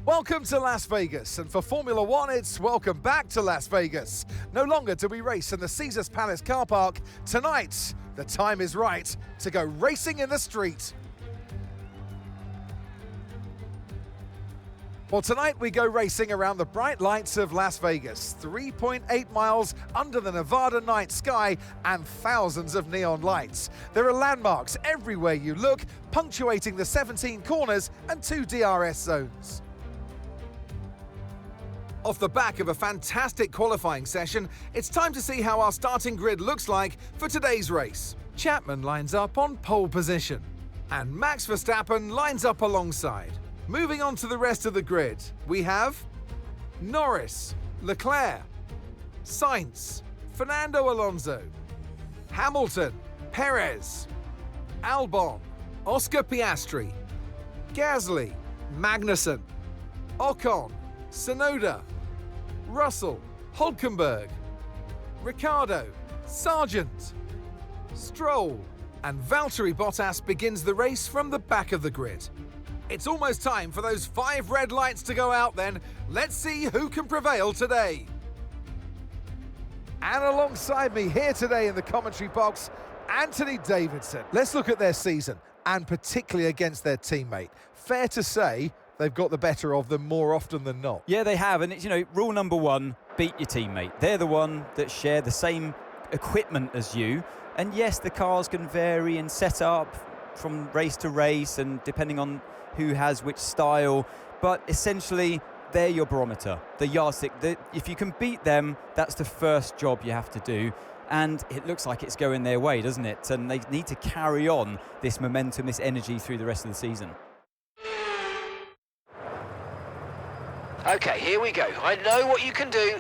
Welcome to Las Vegas, and for Formula One, it's welcome back to Las Vegas. No longer do we race in the Caesars Palace car park. Tonight, the time is right to go racing in the street. Well, tonight we go racing around the bright lights of Las Vegas, 3.8 miles under the Nevada night sky and thousands of neon lights. There are landmarks everywhere you look, punctuating the 17 corners and 2 DRS zones. Off the back of a fantastic qualifying session, it's time to see how our starting grid looks like for today's race. Chapman lines up on pole position, and Max Verstappen lines up alongside. Moving on to the rest of the grid, we have Norris, Leclerc, Sainz, Fernando Alonso, Hamilton, Perez, Albon, Oscar Piastri, Gasly, Magnussen, Ocon, Tsunoda, Russell, Hülkenberg, Ricciardo, Sargent, Stroll, and Valtteri Bottas begins the race from the back of the grid. It's almost time for those 5 red lights to go out then. Let's see who can prevail today. And alongside me here today in the commentary box, Anthony Davidson. Let's look at their season, and particularly against their teammate. Fair to say, they've got the better of them more often than not. Yeah, they have, and it's, rule number 1, beat your teammate. They're the one that share the same equipment as you, and yes, the cars can vary and set up from race to race and depending on who has which style, but essentially they're your barometer, the yardstick. If you can beat them, that's the first job you have to do, and it looks like it's going their way, doesn't it? And they need to carry on this momentum, this energy through the rest of the season. Okay, here we go. I know what you can do.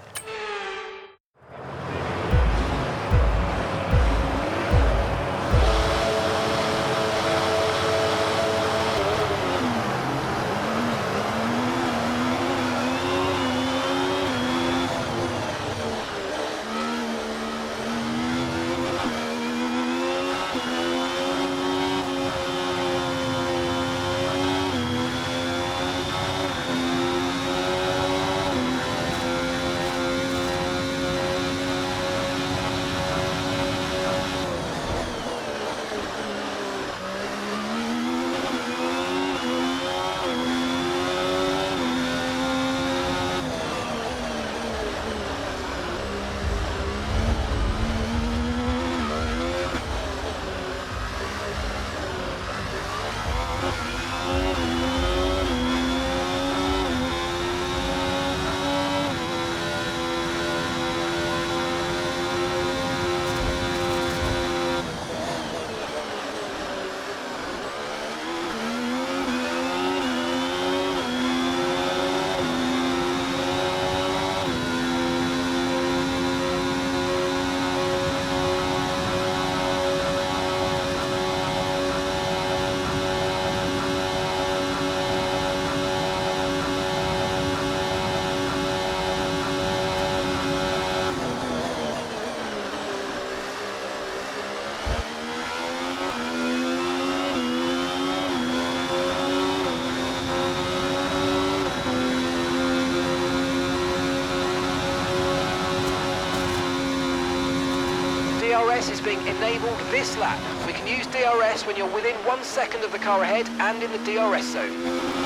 DRS is being enabled this lap. We can use DRS when you're within 1 second of the car ahead and in the DRS zone.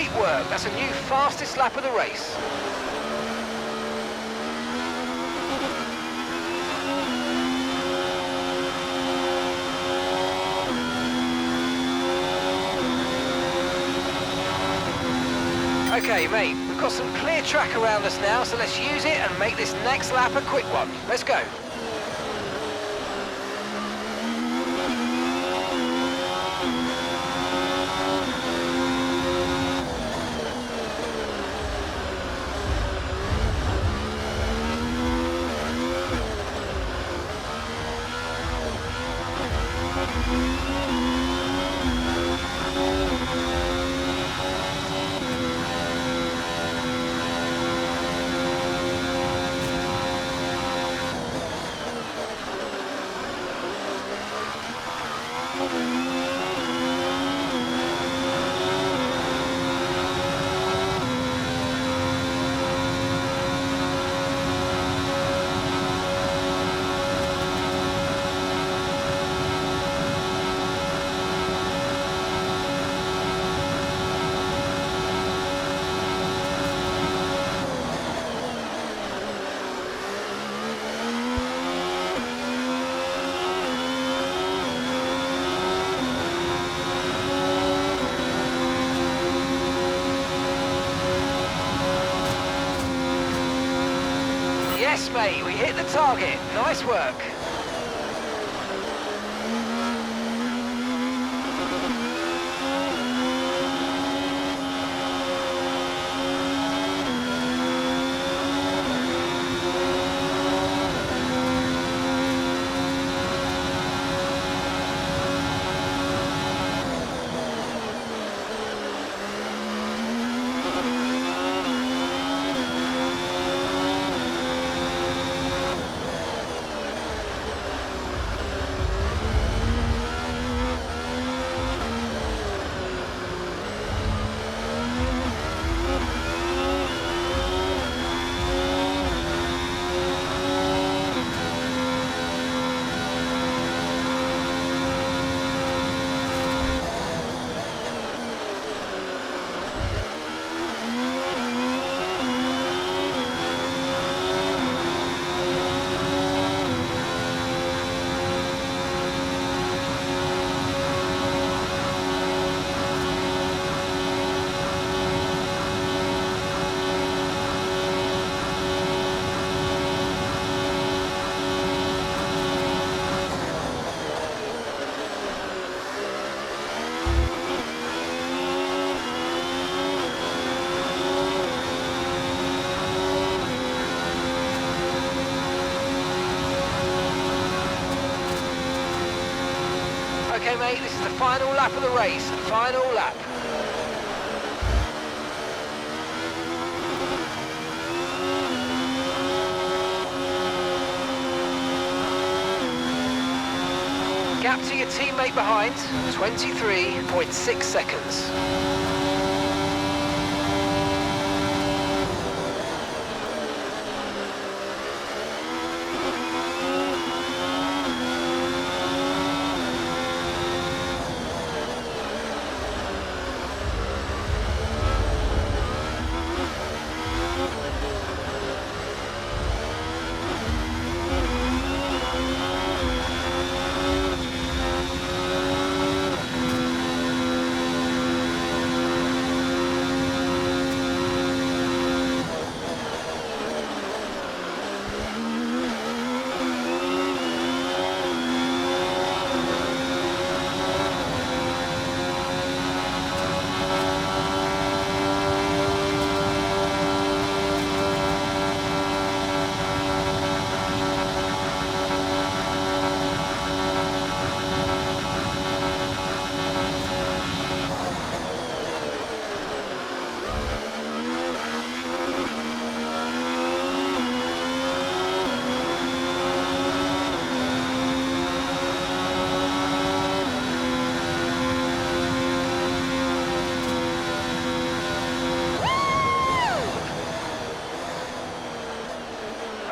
Great work. That's a new fastest lap of the race. Okay, mate, we've got some clear track around us now, so let's use it and make this next lap a quick one. Let's go. Yes, mate, we hit the target. Nice work. Okay, mate, this is the final lap of the race. Final lap. Gap to your teammate behind, 23.6 seconds.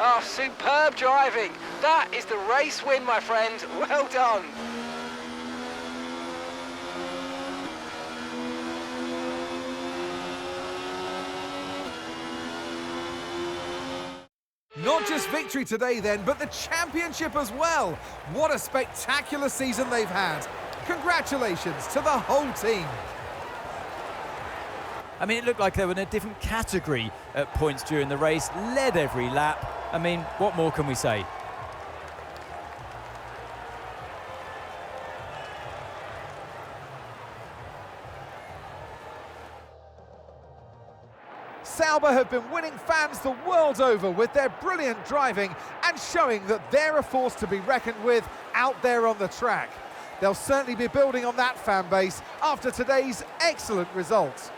Oh, superb driving. That is the race win, my friend. Well done. just victory today then, but the championship as well. What a spectacular season they've had. Congratulations to the whole team. I mean, it looked like they were in a different category at points during the race, led every lap. I mean, what more can we say? Sauber have been winning fans the world over with their brilliant driving and showing that they're a force to be reckoned with out there on the track. They'll certainly be building on that fan base after today's excellent results.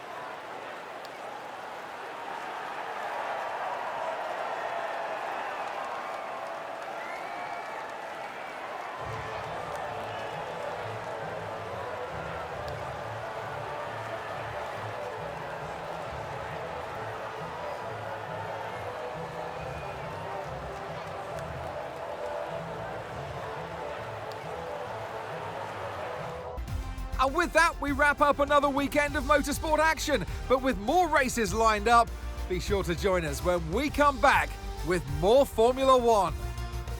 And with that, we wrap up another weekend of motorsport action. But with more races lined up, be sure to join us when we come back with more Formula One.